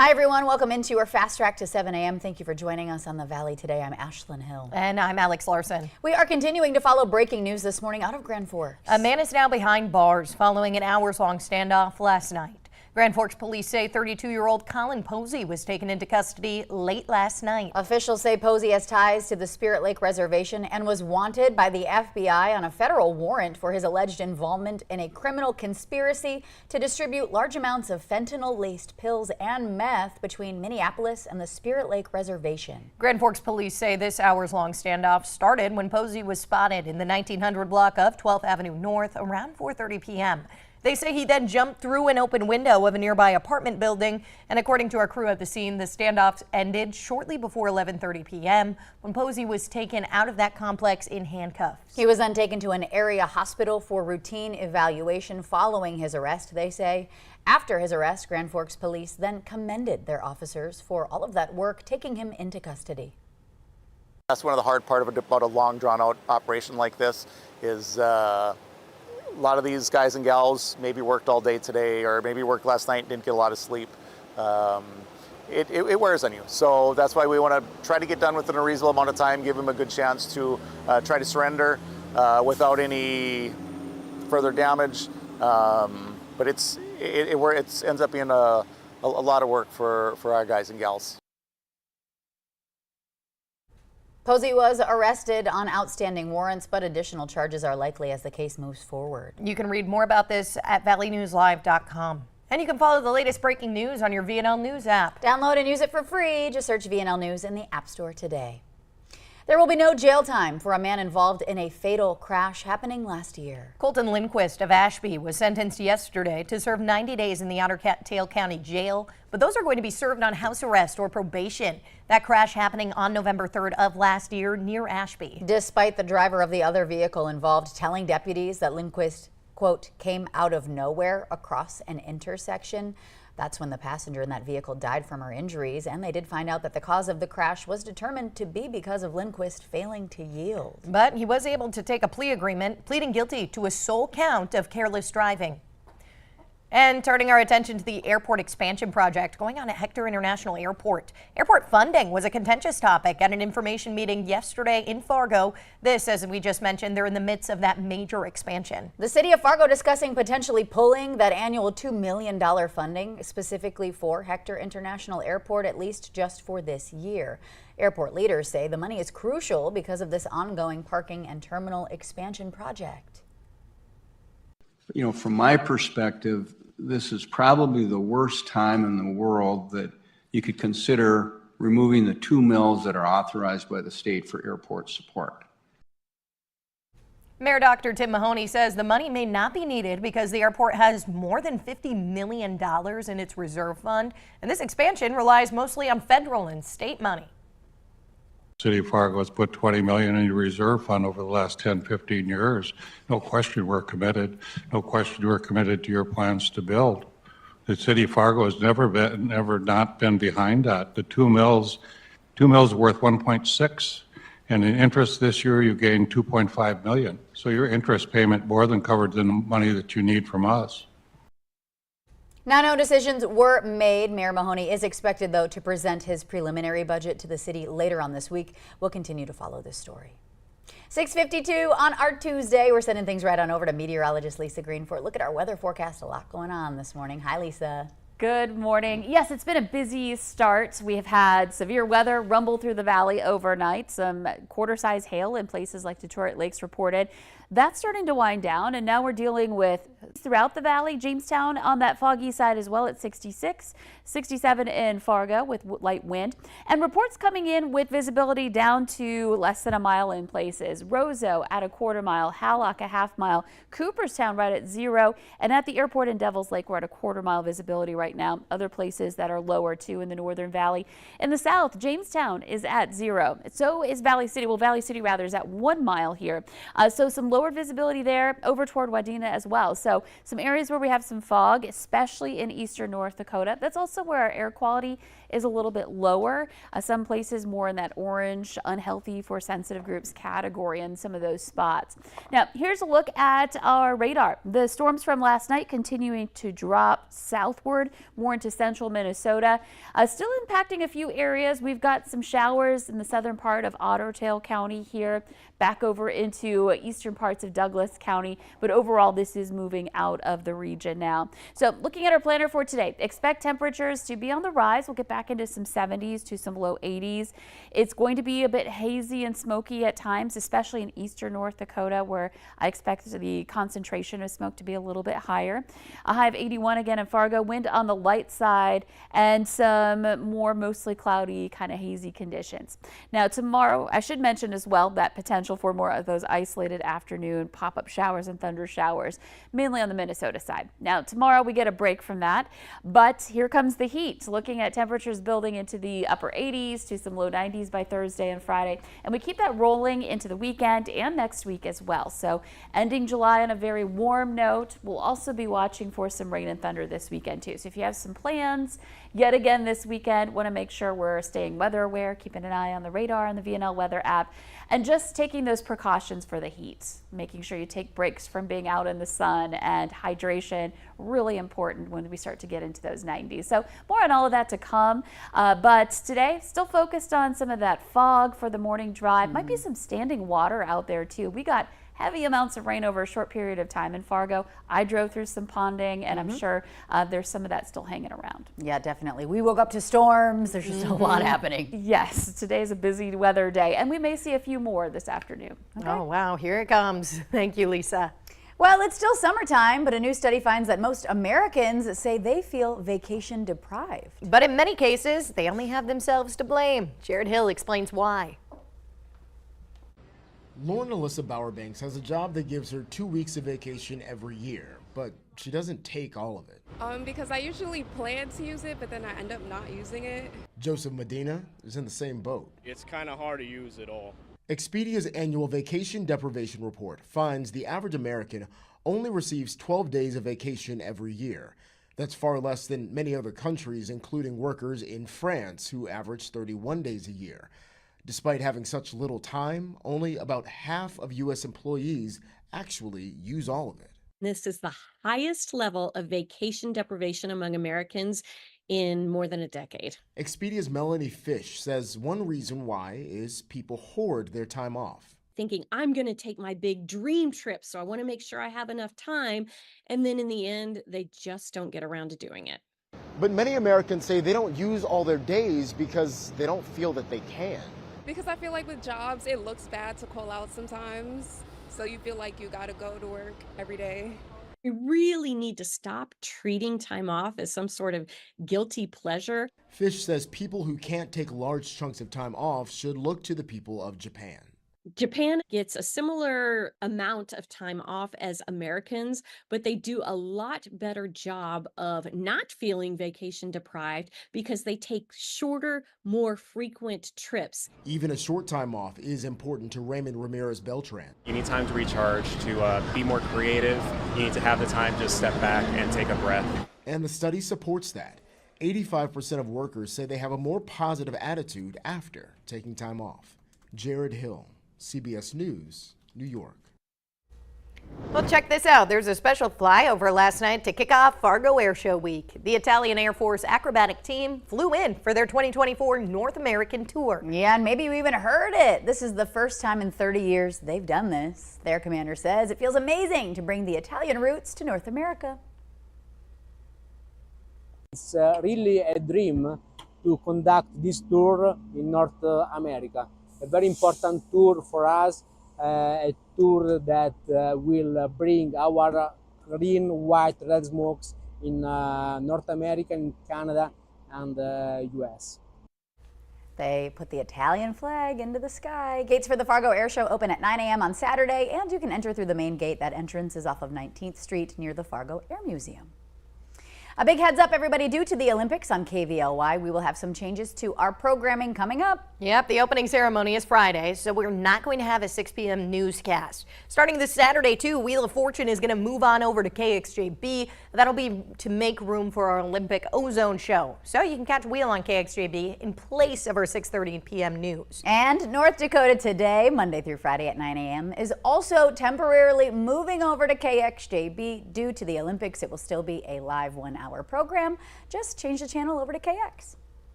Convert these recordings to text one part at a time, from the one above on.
Hi, everyone. Welcome into your Fast Track to 7 a.m. Thank you for joining us on the Valley today. I'm Ashlyn Hill. And I'm Alex Larson. We are continuing to follow breaking news this morning out of Grand Forks. A man is now behind bars following an hours-long standoff last night. Grand Forks police say 32-year-old Colin Posey was taken into custody late last night. Officials say Posey has ties to the Spirit Lake Reservation and was wanted by the FBI on a federal warrant for his alleged involvement in a criminal conspiracy to distribute large amounts of fentanyl-laced pills and meth between Minneapolis and the Spirit Lake Reservation. Grand Forks police say this hours-long standoff started when Posey was spotted in the 1900 block of 12th Avenue North around 4:30 p.m. They say he then jumped through an open window of a nearby apartment building, and according to our crew at the scene, the standoff ended shortly before 11:30 p.m. when Posey was taken out of that complex in handcuffs. He was then taken to an area hospital for routine evaluation following his arrest, they say. After his arrest, Grand Forks police then commended their officers for all of that work, taking him into custody. That's one of the hard part about a long drawn-out operation like this is a lot of these guys and gals maybe worked all day today or maybe worked last night and didn't get a lot of sleep. It wears on you. So that's why we want to try to get done within a reasonable amount of time, give them a good chance to try to surrender without any further damage. But it ends up being a lot of work for our guys and gals. Posey was arrested on outstanding warrants, but additional charges are likely as the case moves forward. You can read more about this at valleynewslive.com. And you can follow the latest breaking news on your VNL News app. Download and use it for free. Just search VNL News in the App Store today. There will be no jail time for a man involved in a fatal crash happening last year. Colton Lindquist of Ashby was sentenced yesterday to serve 90 days in the Otter Tail County Jail, but those are going to be served on house arrest or probation. That crash happening on November 3rd of last year near Ashby. Despite the driver of the other vehicle involved telling deputies that Lindquist, quote, came out of nowhere across an intersection. That's when the passenger in that vehicle died from her injuries, and they did find out that the cause of the crash was determined to be because of Lindquist failing to yield. But he was able to take a plea agreement, pleading guilty to a sole count of careless driving. And turning our attention to the airport expansion project going on at Hector International Airport. Airport funding was a contentious topic at an information meeting yesterday in Fargo. This, as we just mentioned, they're in the midst of that major expansion. The city of Fargo discussing potentially pulling that annual $2 million funding specifically for Hector International Airport, at least just for this year. Airport leaders say the money is crucial because of this ongoing parking and terminal expansion project. You know, from my perspective, this is probably the worst time in the world that you could consider removing the 2 mills that are authorized by the state for airport support. Mayor Dr. Tim Mahoney says the money may not be needed because the airport has more than $50 million in its reserve fund, and this expansion relies mostly on federal and state money. City of Fargo has put $20 million in your reserve fund over the last 10, 15 years. No question we're committed. No question we're committed to your plans to build. The City of Fargo has never not been behind that. The 2 mills are worth 1.6, and in interest this year you gained 2.5 million. So your interest payment more than covered the money that you need from us. Now, no decisions were made. Mayor Mahoney is expected, though, to present his preliminary budget to the city later on this week. We'll continue to follow this story. 6:52 on our Tuesday. We're sending things right on over to meteorologist Lisa Green for a look at our weather forecast. A lot going on this morning. Hi, Lisa. Good morning. Yes, it's been a busy start. We have had severe weather rumble through the valley overnight. Some quarter-size hail in places like Detroit Lakes reported. That's starting to wind down, and now we're dealing with throughout the valley. Jamestown on that foggy side as well at 66, 67 in Fargo with light wind, and reports coming in with visibility down to less than a mile in places. Roseau at a quarter mile, Hallock a half mile, Cooperstown right at 0, and at the airport in Devils Lake we're at a quarter mile visibility right now. Other places that are lower too in the northern valley. In the south, Jamestown is at 0. So is Valley City. Well, Valley City rather is at 1 mile here. So some lower visibility there over toward Wadena as well. So So some areas where we have some fog, especially in eastern North Dakota. That's also where our air quality is a little bit lower. Some places more in that orange, unhealthy for sensitive groups category in some of those spots. Now, here's a look at our radar. The storms from last night continuing to drop southward, more into central Minnesota. Still impacting a few areas. We've got some showers in the southern part of Otter Tail County here, back over into eastern parts of Douglas County, but overall this is moving out of the region now. So looking at our planner for today, expect temperatures to be on the rise. We'll get back into some 70s to some low 80s. It's going to be a bit hazy and smoky at times, especially in eastern North Dakota, where I expect the concentration of smoke to be a little bit higher. A high of 81 again in Fargo, wind on the light side, and some more mostly cloudy, kind of hazy conditions. Now tomorrow, I should mention as well that potential for more of those isolated afternoon pop-up showers and thunder showers, mainly on the Minnesota side. Now tomorrow we get a break from that, but here comes the heat. Looking at temperatures building into the upper 80s to some low 90s by Thursday and Friday, and we keep that rolling into the weekend and next week as well. So ending July on a very warm note. We'll also be watching for some rain and thunder this weekend too. So if you have some plans yet again this weekend, want to make sure we're staying weather aware, keeping an eye on the radar and the VNL weather app, and just taking those precautions for the heat, making sure you take breaks from being out in the sun, and hydration, really important when we start to get into those 90s. So more on all of that to come, but today still focused on some of that fog for the morning drive. Might be some standing water out there too. We got heavy amounts of rain over a short period of time in Fargo. I drove through some ponding, and I'm sure there's some of that still hanging around. Yeah, definitely. We woke up to storms. There's just a lot happening. Yes, today's a busy weather day, and we may see a few more this afternoon. Okay? Oh, wow. Here it comes. Thank you, Lisa. Well, it's still summertime, but a new study finds that most Americans say they feel vacation deprived. But in many cases, they only have themselves to blame. Jared Hill explains why. Lauren Alyssa Bowerbanks has a job that gives her 2 weeks of vacation every year, but she doesn't take all of it. Because I usually plan to use it, but then I end up not using it. Joseph Medina is in the same boat. It's kind of hard to use it all. Expedia's annual vacation deprivation report finds the average American only receives 12 days of vacation every year. That's far less than many other countries, including workers in France, who average 31 days a year. Despite having such little time, only about half of U.S. employees actually use all of it. This is the highest level of vacation deprivation among Americans in more than a decade. Expedia's Melanie Fish says one reason why is people hoard their time off. Thinking, I'm going to take my big dream trip, so I want to make sure I have enough time. And then in the end, they just don't get around to doing it. But many Americans say they don't use all their days because they don't feel that they can. Because I feel like with jobs, it looks bad to call out sometimes. So you feel like you got to go to work every day. We really need to stop treating time off as some sort of guilty pleasure. Fish says people who can't take large chunks of time off should look to the people of Japan. Japan gets a similar amount of time off as Americans, but they do a lot better job of not feeling vacation deprived because they take shorter, more frequent trips. Even a short time off is important to Raymond Ramirez Beltran. You need time to recharge, to be more creative. You need to have the time to step back and take a breath. And the study supports that. 85% of workers say they have a more positive attitude after taking time off. Jared Hill, CBS News, New York. Well, check this out. There's a special flyover last night to kick off Fargo Air Show Week. The Italian Air Force acrobatic team flew in for their 2024 North American tour. Yeah, and maybe you even heard it. This is the first time in 30 years they've done this. Their commander says it feels amazing to bring the Italian roots to North America. It's really a dream to conduct this tour in North America. A very important tour for us, a tour that will bring our green, white, red smokes in North America, in Canada, and US. They put the Italian flag into the sky. Gates for the Fargo Air Show open at 9 a.m. on Saturday, and you can enter through the main gate. That entrance is off of 19th Street near the Fargo Air Museum. A big heads up, everybody, due to the Olympics on KVLY, we will have some changes to our programming coming up. Yep, the opening ceremony is Friday, so we're not going to have a 6 p.m. newscast. Starting this Saturday, too, Wheel of Fortune is going to move on over to KXJB. That'll be to make room for our Olympic Ozone show. So you can catch Wheel on KXJB in place of our 6:30 p.m. news. And North Dakota Today, Monday through Friday at 9 a.m., is also temporarily moving over to KXJB. Due to the Olympics, it will still be a live 1-hour program. Just change the channel over to KX.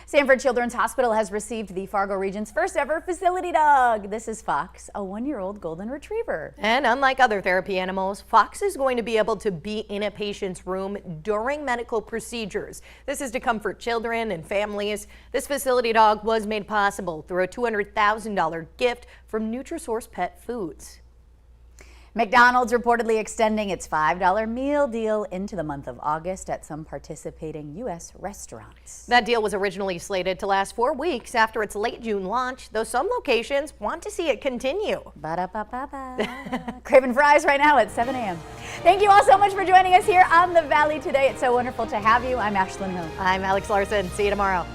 Sanford Children's Hospital has received the Fargo region's first ever facility dog. This is Fox, a 1-year-old golden retriever. And unlike other therapy animals, Fox is going to be able to be in a patient's room during medical procedures. This is to comfort children and families. This facility dog was made possible through a $200,000 gift from Nutrisource Pet Foods. McDonald's reportedly extending its $5 meal deal into the month of August at some participating U.S. restaurants. That deal was originally slated to last 4 weeks after its late June launch, though some locations want to see it continue. Ba-da-ba-ba-ba. Craving fries right now at 7 a.m. Thank you all so much for joining us here on The Valley today. It's so wonderful to have you. I'm Ashlyn Hill. I'm Alex Larson. See you tomorrow.